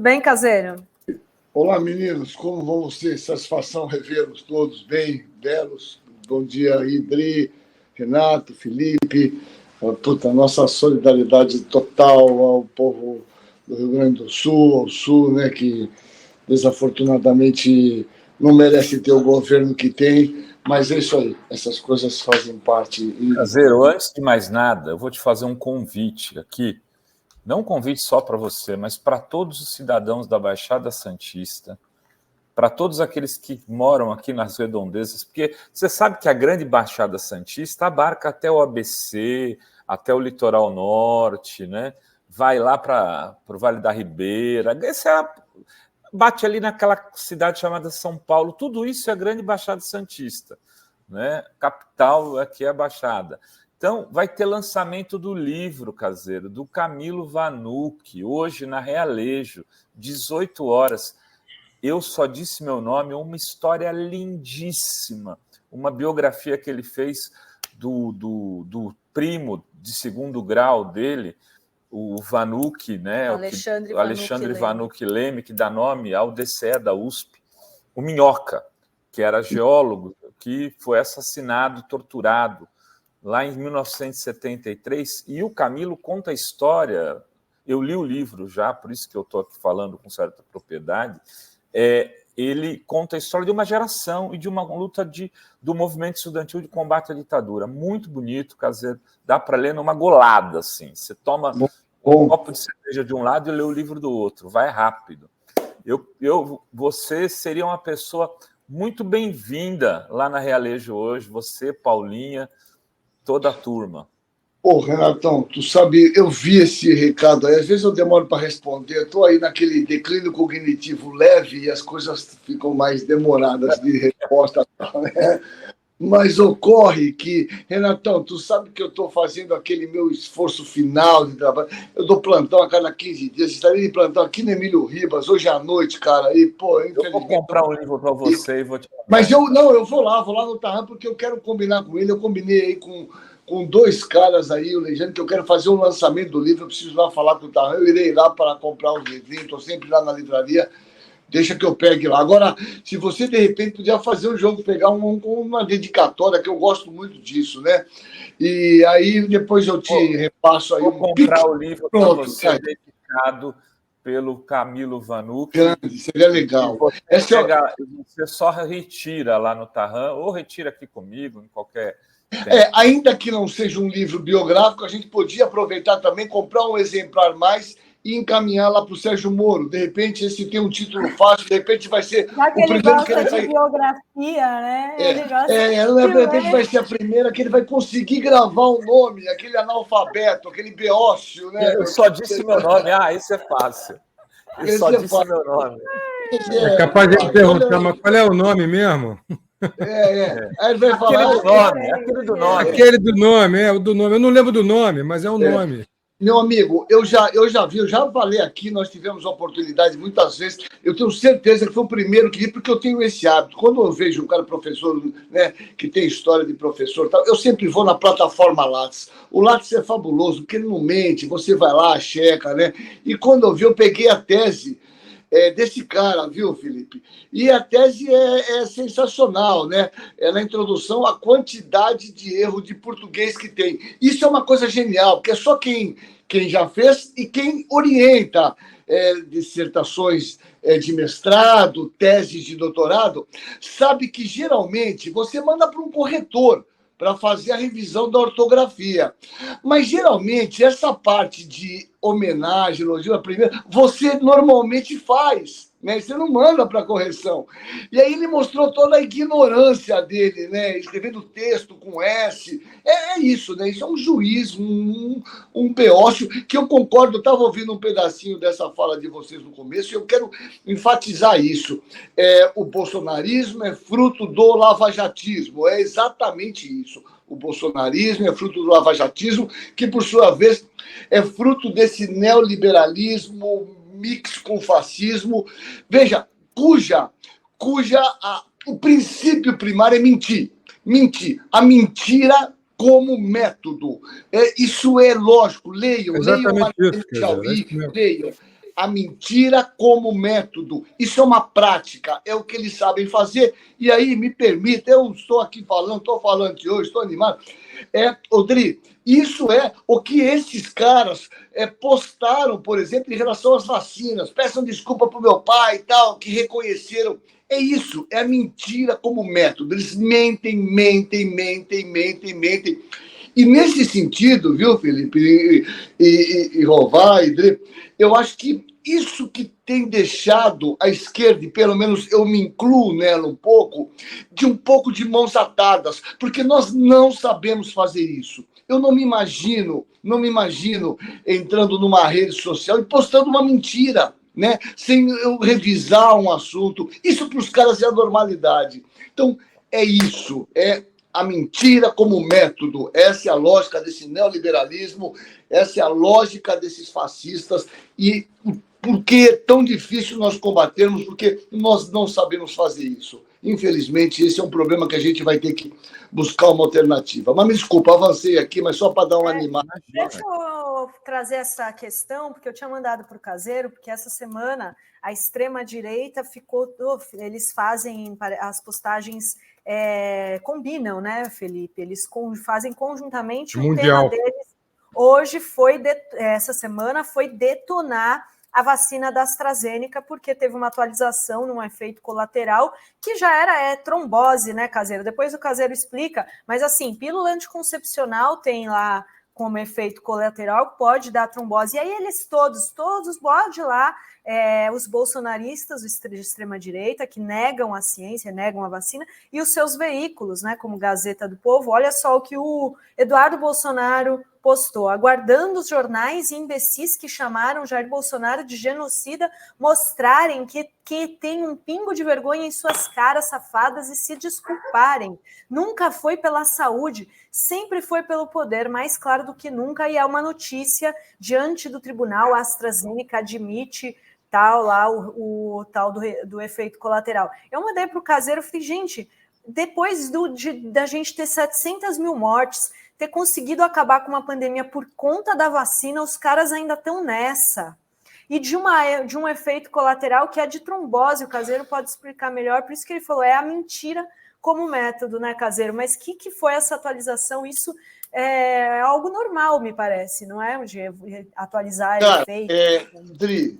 bem, Caseiro? Olá, meninos, como vão vocês? Satisfação revê-los todos bem, belos. Bom dia, Idri, Renato, Felipe. Puta, nossa solidariedade total ao povo do Rio Grande do Sul, ao Sul, né, que desafortunadamente não merece ter o governo que tem, mas é isso aí, essas coisas fazem parte. Caseiro, antes de mais nada, eu vou te fazer um convite aqui, não um convite só para você, mas para todos os cidadãos da Baixada Santista, para todos aqueles que moram aqui nas redondezas, porque você sabe que a grande Baixada Santista abarca até o ABC, até o litoral norte, né? Vai lá para o Vale da Ribeira, bate ali naquela cidade chamada São Paulo, tudo isso é a grande Baixada Santista, né? Capital aqui é a Baixada. Então, vai ter lançamento do livro, Caseiro, do Camilo Vanucchi, hoje na Realejo, 18 horas. Eu Só Disse Meu Nome, uma história lindíssima, uma biografia que ele fez do primo de segundo grau dele, o Vanucchi, né? Alexandre Vanucchi Leme, que dá nome ao DCE da USP, o Minhoca, que era geólogo, que foi assassinado, torturado, lá em 1973, e o Camilo conta a história, eu li o livro já, por isso que eu estou aqui falando com certa propriedade, ele conta a história de uma geração e de uma luta do movimento estudantil de combate à ditadura. Muito bonito, Caseiro, dá para ler numa golada, assim, você toma um copo de cerveja de um lado e lê o livro do outro, vai rápido. Você seria uma pessoa muito bem-vinda lá na Realejo hoje, você, Paulinha, toda a turma. Ô, Renatão, tu sabe, eu vi esse recado aí, às vezes eu demoro para responder, eu estou aí naquele declínio cognitivo leve e as coisas ficam mais demoradas de resposta, né? Mas ocorre que, Renatão, tu sabe que eu estou fazendo aquele meu esforço final de trabalho, eu dou plantão a cada 15 dias, estarei de plantão aqui no Emílio Ribas, hoje à noite, cara, e, pô, eu vou comprar um livro para você e vou te... Mas eu vou lá no Tarran, porque eu quero combinar com ele, eu combinei aí com dois caras aí, o Legend, que eu quero fazer um lançamento do livro, eu preciso lá falar com o Tarran, eu irei lá para comprar os livrinhos, estou sempre lá na livraria, deixa que eu pegue lá. Agora, se você, de repente, puder fazer um jogo, pegar uma dedicatória, que eu gosto muito disso, né? E aí, depois eu te repasso aí. Vou comprar o livro para você, dedicado pelo Camilo Vanucchi. Grande, seria legal. Você só retira lá no Tarran, ou retira aqui comigo, em qualquer... Ainda que não seja um livro biográfico, a gente podia aproveitar também, comprar um exemplar mais e encaminhar lá para o Sérgio Moro. De repente, esse tem um título fácil, de repente vai ser já que o primeiro gosta que ele vai... de biografia, né? De repente vai ser a primeira que ele vai conseguir gravar o nome, aquele analfabeto, aquele beócio, né? Eu só disse meu nome. Isso é fácil. Eu só disse meu nome. É capaz de perguntar, mas qual é o nome mesmo? Aí ele vai falar... Aquele do nome. Aquele do nome, o do nome. Eu não lembro do nome, mas é o nome. Meu amigo, eu já vi, eu já falei aqui, nós tivemos a oportunidade muitas vezes, eu tenho certeza que foi o primeiro que li, porque eu tenho esse hábito. Quando eu vejo um cara professor, né, que tem história de professor, eu sempre vou na plataforma Lattes. O Lattes é fabuloso, porque ele não mente, você vai lá, checa, né? E quando eu vi, eu peguei a tese desse cara, viu, Felipe? E a tese é sensacional, né? É na introdução a quantidade de erro de português que tem. Isso é uma coisa genial, porque é só quem já fez e quem orienta dissertações de mestrado, teses de doutorado, sabe que geralmente você manda para um corretor para fazer a revisão da ortografia. Mas, geralmente, essa parte de homenagem, elogio à primeira, você normalmente faz, né? Você não manda para correção. E aí ele mostrou toda a ignorância dele, né? Escrevendo texto com S. É isso, né? Isso é um juiz, um beócio, que eu concordo, eu estava ouvindo um pedacinho dessa fala de vocês no começo, e eu quero enfatizar isso. O bolsonarismo é fruto do lavajatismo, é exatamente isso. O bolsonarismo é fruto do lavajatismo, que, por sua vez, é fruto desse neoliberalismo mix com fascismo, veja, cuja o princípio primário é mentir. Mentir. A mentira como método. Isso é lógico. Leiam. Exatamente leiam. a mentira como método. Isso é uma prática, é o que eles sabem fazer. E aí, me permita, eu estou aqui falando, estou falante hoje, estou animado. Odri, isso é o que esses caras postaram, por exemplo, em relação às vacinas. Peçam desculpa para o meu pai e tal, que reconheceram. É isso, é a mentira como método. Eles mentem. E nesse sentido, viu, Felipe, e Rová, e Dre, eu acho que isso que tem deixado a esquerda, e pelo menos eu me incluo nela um pouco de mãos atadas, porque nós não sabemos fazer isso. Eu não me imagino entrando numa rede social e postando uma mentira, né? Sem eu revisar um assunto. Isso para os caras é a normalidade. Então, é isso, a mentira como método. Essa é a lógica desse neoliberalismo, essa é a lógica desses fascistas. E por que é tão difícil nós combatermos? Porque nós não sabemos fazer isso. Infelizmente, esse é um problema que a gente vai ter que buscar uma alternativa. Mas me desculpa, avancei aqui, mas só para dar uma animada. Deixa eu trazer essa questão, porque eu tinha mandado para o Caseiro, porque essa semana a extrema-direita ficou... Eles fazem as postagens... combinam, né, Felipe? Eles fazem conjuntamente. O tema deles hoje essa semana foi detonar a vacina da AstraZeneca, porque teve uma atualização num efeito colateral que já era trombose, né, Caseiro? Depois o Caseiro explica, mas assim, pílula anticoncepcional tem lá como efeito colateral, pode dar trombose. E aí eles todos pode lá, os bolsonaristas de extrema-direita, que negam a ciência, negam a vacina, e os seus veículos, né, como Gazeta do Povo. Olha só o que o Eduardo Bolsonaro postou: aguardando os jornais e imbecis que chamaram Jair Bolsonaro de genocida mostrarem que tem um pingo de vergonha em suas caras safadas e se desculparem. Nunca foi pela saúde, sempre foi pelo poder, mais claro do que nunca, e é uma notícia diante do tribunal. A AstraZeneca admite o tal do efeito colateral. Eu mandei para o Caseiro, falei, gente, depois da gente ter 700 mil mortes, ter conseguido acabar com uma pandemia por conta da vacina, os caras ainda estão nessa. E de um efeito colateral que é de trombose. O Caseiro pode explicar melhor, por isso que ele falou, é a mentira como método, né, Caseiro? Mas o que foi essa atualização? Isso é algo normal, me parece, não é? De atualizar efeito. Dri,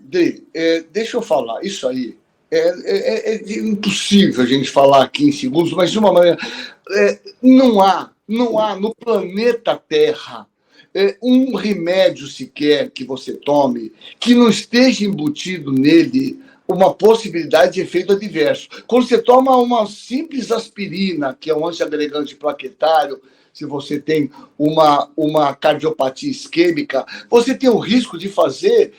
deixa eu falar, isso aí é impossível a gente falar aqui em segundos, mas de uma maneira, não há no planeta Terra um remédio sequer que você tome que não esteja embutido nele uma possibilidade de efeito adverso. Quando você toma uma simples aspirina, que é um antiagregante plaquetário, se você tem uma cardiopatia isquêmica, você tem o risco de fazer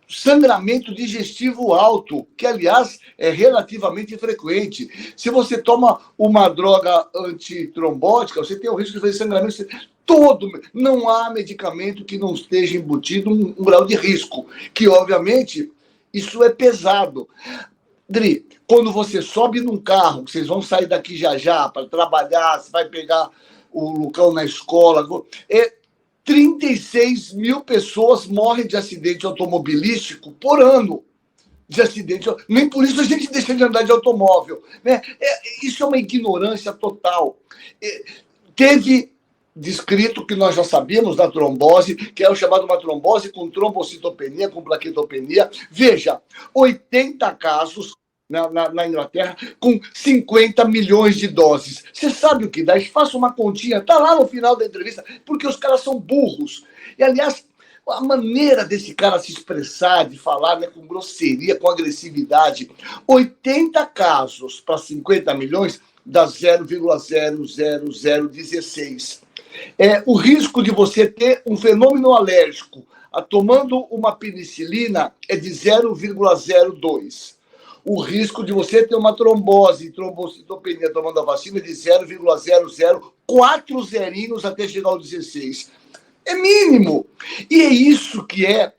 sangramento digestivo alto, que, aliás, é relativamente frequente. Se você toma uma droga antitrombótica, você tem o risco de fazer sangramento todo. Não há medicamento que não esteja embutido um grau de risco, que, obviamente, isso é pesado. Dri, quando você sobe num carro, vocês vão sair daqui já para trabalhar, você vai pegar o Lucão na escola, 36 mil pessoas morrem de acidente automobilístico por ano. De acidente. Nem por isso a gente deixa de andar de automóvel, né? Isso é uma ignorância total. Teve descrito que nós já sabíamos da trombose, que é o chamado uma trombose com trombocitopenia, com plaquetopenia. Veja, 80 casos na Inglaterra, com 50 milhões de doses. Você sabe o que dá? Faça uma continha, está lá no final da entrevista, porque os caras são burros. E, aliás, a maneira desse cara se expressar, de falar, né, com grosseria, com agressividade, 80 casos para 50 milhões dá 0,00016. O risco de você ter um fenômeno alérgico tomando uma penicilina é de 0,02. O risco de você ter uma trombose, trombocitopenia tomando a vacina é de 0,00, 4 zerinhos até chegar ao 16. É mínimo. E é isso que é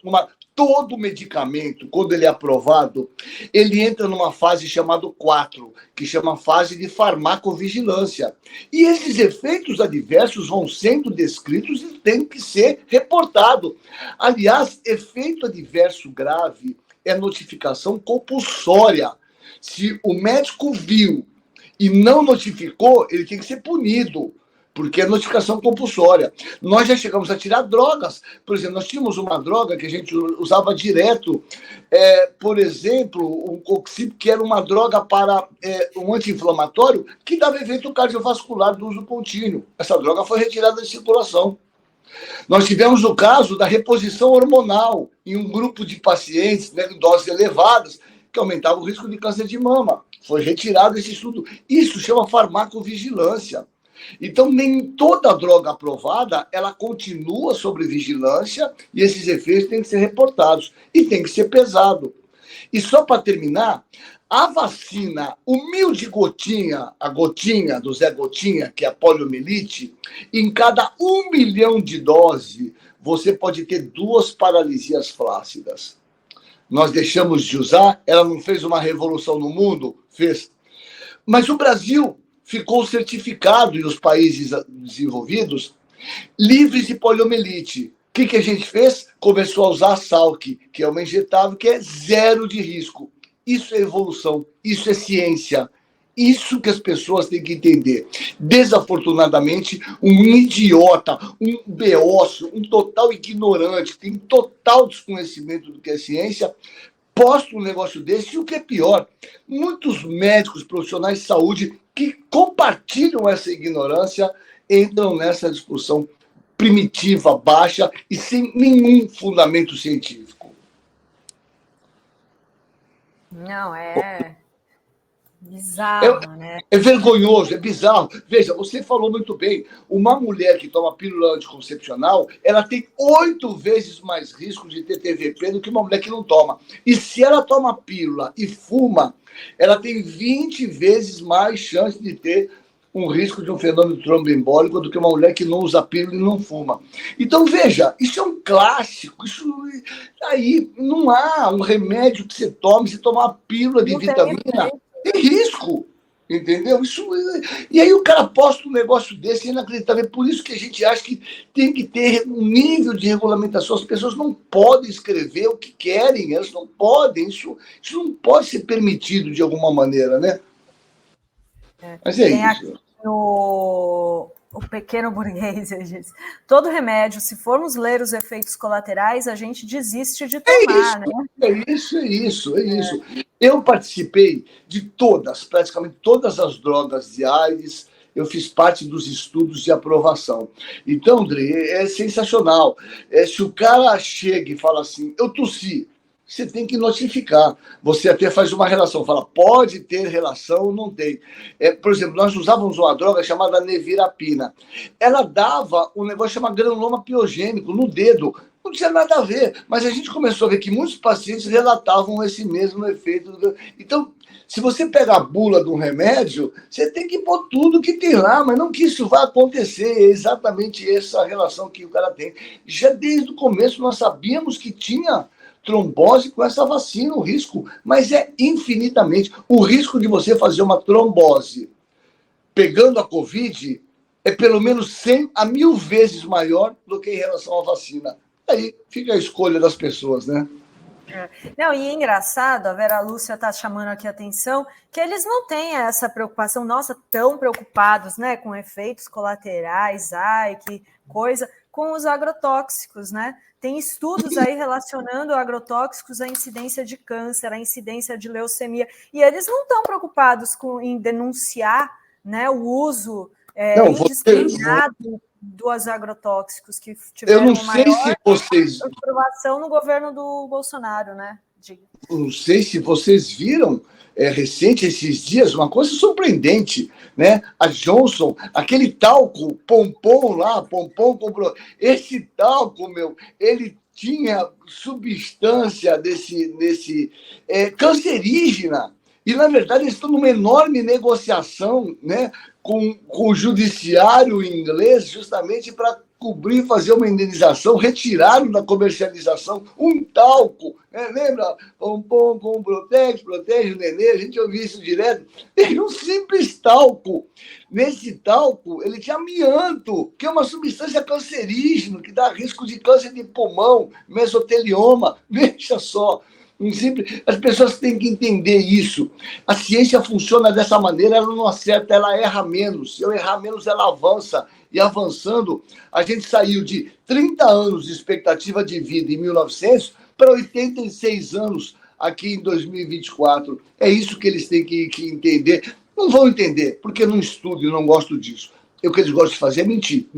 todo medicamento, quando ele é aprovado, ele entra numa fase chamada 4, que chama fase de farmacovigilância. E esses efeitos adversos vão sendo descritos e têm que ser reportados. Aliás, efeito adverso grave é notificação compulsória. Se o médico viu e não notificou, ele tem que ser punido, porque é notificação compulsória. Nós já chegamos a tirar drogas. Por exemplo, nós tínhamos uma droga que a gente usava direto, por exemplo, um Coxib, que era uma droga para um anti-inflamatório que dava evento cardiovascular do uso contínuo. Essa droga foi retirada de circulação. Nós tivemos o caso da reposição hormonal em um grupo de pacientes, né, em doses elevadas, que aumentava o risco de câncer de mama. Foi retirado esse estudo. Isso chama farmacovigilância. Então, nem toda droga aprovada, ela continua sob vigilância e esses efeitos têm que ser reportados e tem que ser pesado. E só para terminar, a vacina humilde gotinha, a gotinha do Zé Gotinha, que é a poliomielite, em cada 1 milhão de doses, você pode ter 2 paralisias flácidas. Nós deixamos de usar, ela não fez uma revolução no mundo? Fez. Mas o Brasil ficou certificado, e os países desenvolvidos, livres de poliomielite. O que a gente fez? Começou a usar a Salk, que é uma injetável, que é 0 de risco. Isso é evolução, isso é ciência. Isso que as pessoas têm que entender. Desafortunadamente, um idiota, um beócio, um total ignorante, que tem total desconhecimento do que é ciência, posta um negócio desse, e o que é pior, muitos médicos, profissionais de saúde que compartilham essa ignorância entram nessa discussão primitiva, baixa e sem nenhum fundamento científico. Não, é bizarro, né? É vergonhoso, é bizarro. Veja, você falou muito bem, uma mulher que toma pílula anticoncepcional, ela tem 8 vezes mais risco de ter TVP do que uma mulher que não toma. E se ela toma pílula e fuma, ela tem 20 vezes mais chance de ter um risco de um fenômeno tromboembólico do que uma mulher que não usa pílula e não fuma. Então, veja, isso é um clássico. Isso aí não há um remédio que você tome, se tomar uma pílula de vitamina, tem risco. Entendeu? E aí o cara posta um negócio desse inacreditável. É por isso que a gente acha que tem que ter um nível de regulamentação. As pessoas não podem escrever o que querem, elas não podem. Isso não pode ser permitido de alguma maneira, né? Mas é isso. O pequeno burguês, ele diz, todo remédio, se formos ler os efeitos colaterais, a gente desiste de tomar, né? É isso. Eu participei de praticamente todas as drogas de AIDS, eu fiz parte dos estudos de aprovação. Então, André, é sensacional. Se o cara chega e fala assim, eu tossi, você tem que notificar. Você até faz uma relação, fala, pode ter relação ou não tem. Por exemplo, nós usávamos uma droga chamada nevirapina. Ela dava um negócio chamado granuloma piogênico no dedo. Não tinha nada a ver, mas a gente começou a ver que muitos pacientes relatavam esse mesmo efeito. Então, se você pega a bula de um remédio, você tem que pôr tudo que tem lá, mas não que isso vá acontecer. É exatamente essa relação que o cara tem. Já desde o começo nós sabíamos que tinha trombose com essa vacina, o risco, mas é infinitamente. O risco de você fazer uma trombose pegando a Covid é pelo menos 100 a 1000 vezes maior do que em relação à vacina. Aí fica a escolha das pessoas, né? Não, e é engraçado, a Vera Lúcia está chamando aqui a atenção, que eles não têm essa preocupação, nossa, tão preocupados, né, com efeitos colaterais, que coisa, com os agrotóxicos, né? Tem estudos aí relacionando agrotóxicos à incidência de câncer, à incidência de leucemia, e eles não estão preocupados em denunciar, né, o uso indiscriminado dos agrotóxicos que tiveram maior aprovação no governo do Bolsonaro, né? Não sei se vocês viram recente, esses dias, uma coisa surpreendente, né? A Johnson, aquele talco, Pompom comprou. Esse talco, ele tinha substância desse cancerígena. E, na verdade, eles estão numa enorme negociação, né, com o judiciário inglês, justamente para cobrir, fazer uma indenização, retiraram da comercialização um talco, né? Lembra? Pom, protege o nenê, a gente ouvia isso direto. Era um simples talco. Nesse talco, ele tinha amianto, que é uma substância cancerígena, que dá risco de câncer de pulmão, mesotelioma. Veja só. As pessoas têm que entender isso. A ciência funciona dessa maneira, ela não acerta, ela erra menos. Se eu errar menos, ela avança. E avançando, a gente saiu de 30 anos de expectativa de vida em 1900 para 86 anos aqui em 2024. É isso que eles têm que entender. Não vão entender, porque não estudo e não gosto disso. O que eles gostam de fazer é mentir.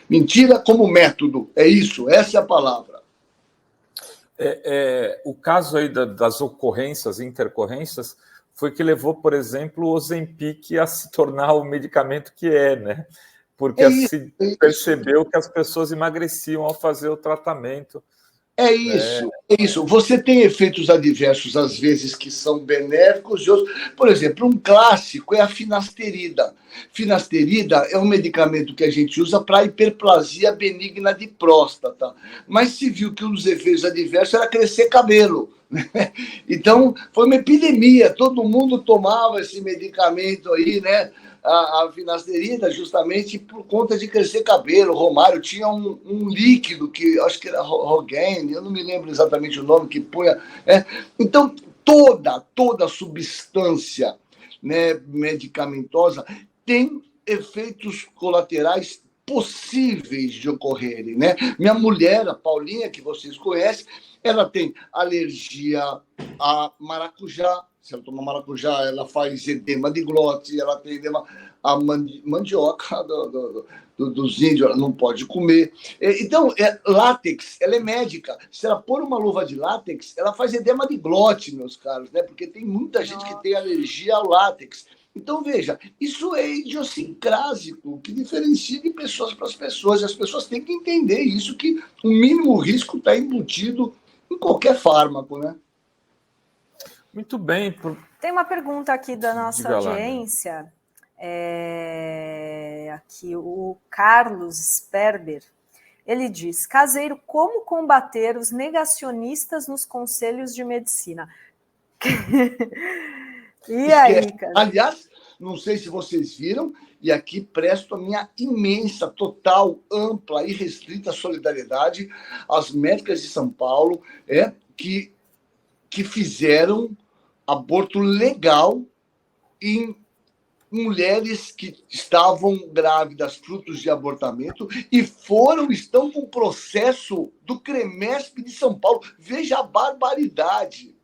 Mentira como método. É isso, essa é a palavra. O caso aí das ocorrências, intercorrências, foi que levou, por exemplo, o Ozempic a se tornar o medicamento que é, né? Porque se percebeu que as pessoas emagreciam ao fazer o tratamento. É isso. Você tem efeitos adversos, às vezes, que são benéficos e outros. Por exemplo, um clássico é a finasterida. Finasterida é um medicamento que a gente usa para hiperplasia benigna de próstata. Mas se viu que um dos efeitos adversos era crescer cabelo. Então, foi uma epidemia. Todo mundo tomava esse medicamento aí, né? A finasterida, justamente por conta de crescer cabelo. O Romário tinha um líquido que acho que era Rogaine, eu não me lembro exatamente o nome que punha. Então, toda substância, né, medicamentosa tem efeitos colaterais possíveis de ocorrerem, né? Minha mulher, a Paulinha, que vocês conhecem, ela tem alergia a maracujá. Se ela toma maracujá, ela faz edema de glote, ela tem edema a mandioca dos índios, ela não pode comer. Então, látex, ela é médica. Se ela pôr uma luva de látex, ela faz edema de glote, meus caros, né? Porque tem muita gente que tem alergia ao látex. Então, veja, isso é idiosincrásico, que diferencia de pessoas para as pessoas. E as pessoas têm que entender isso, que o mínimo risco está embutido em qualquer fármaco, né? Muito bem. Tem uma pergunta aqui da nossa Diga audiência. Aqui o Carlos Sperber. Ele diz: caseiro, como combater os negacionistas nos conselhos de medicina? E aí, cara? Aliás, não sei se vocês viram, e aqui presto a minha imensa, total, ampla e restrita solidariedade às médicas de São Paulo, que fizeram aborto legal em mulheres que estavam grávidas, frutos de abortamento, e estão com o processo do CREMESP de São Paulo. Veja a barbaridade.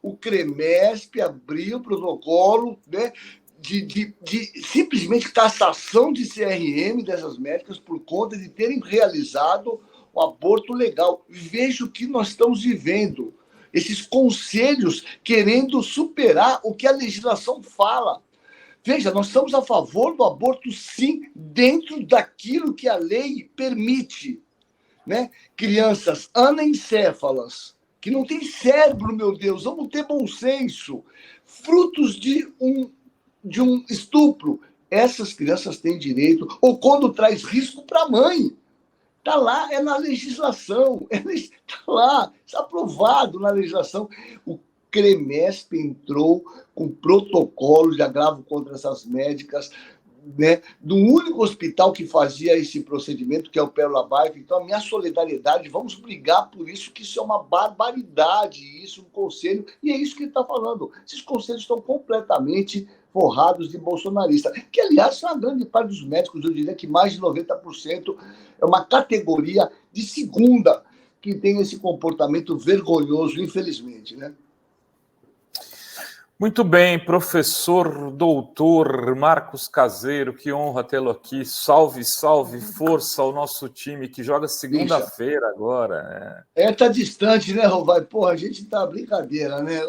O CREMESP abriu o protocolo, né, de simplesmente cassação de CRM dessas médicas por conta de terem realizado o aborto legal. Veja o que nós estamos vivendo. Esses conselhos querendo superar o que a legislação fala. Veja, nós estamos a favor do aborto, sim, dentro daquilo que a lei permite, né? Crianças anencéfalas, que não têm cérebro, meu Deus, vamos ter bom senso, frutos de um estupro, essas crianças têm direito, ou quando traz risco para a mãe. Está lá, é na legislação, está lá, está aprovado na legislação. O CREMESP entrou com protocolos de agravo contra essas médicas, né, do único hospital que fazia esse procedimento, que é o Pérola Baica. Então, a minha solidariedade, vamos brigar por isso, que isso é uma barbaridade, isso, um conselho, e é isso que ele está falando. Esses conselhos estão completamente forrados de bolsonarista, que, aliás, são a grande parte dos médicos, eu diria que mais de 90% é uma categoria de segunda que tem esse comportamento vergonhoso, infelizmente, né? Muito bem, professor, doutor Marcos Caseiro, que honra tê-lo aqui. Salve, salve, força ao nosso time que joga segunda-feira agora. Tá distante, né, Rovai? Porra, a gente tá brincadeira, né?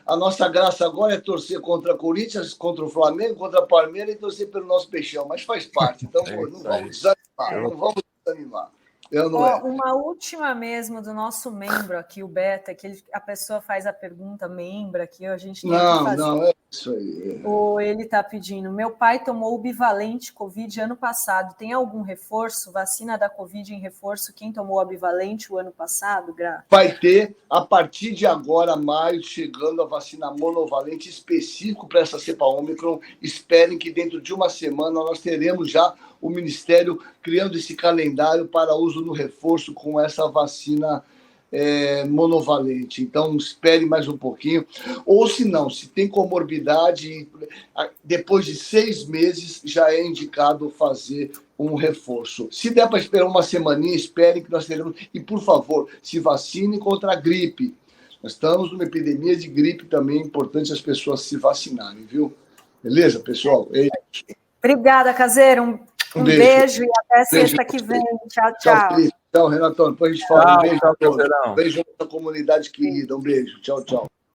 A nossa graça agora é torcer contra a Corinthians, contra o Flamengo, contra a Palmeiras e torcer pelo nosso peixão, mas faz parte. Então, não vamos desanimar, não vamos desanimar. Uma última mesmo do nosso membro aqui, o Beta, que a pessoa faz a pergunta, membro aqui, a gente tem que fazer. Não, é isso aí. Ele está pedindo, meu pai tomou o bivalente Covid ano passado, tem algum reforço? Vacina da Covid em reforço, quem tomou a bivalente o ano passado, Gra? Vai ter, a partir de agora, maio, chegando a vacina monovalente específico para essa cepa Ômicron. Esperem que dentro de uma semana nós teremos já o Ministério criando esse calendário para uso no reforço com essa vacina monovalente. Então, espere mais um pouquinho. Ou, se não, se tem comorbidade, depois de 6 meses já é indicado fazer um reforço. Se der para esperar uma semaninha, esperem que nós teremos. E, por favor, se vacinem contra a gripe. Nós estamos numa epidemia de gripe também, é importante as pessoas se vacinarem, viu? Beleza, pessoal? É isso. Obrigada, Caseiro. Um beijo e até sexta que vem. Tchau, tchau. Tchau, Renatão. Depois a gente fala. Um beijo. Tchau, Beijo na comunidade querida. Um beijo. Tchau, tchau.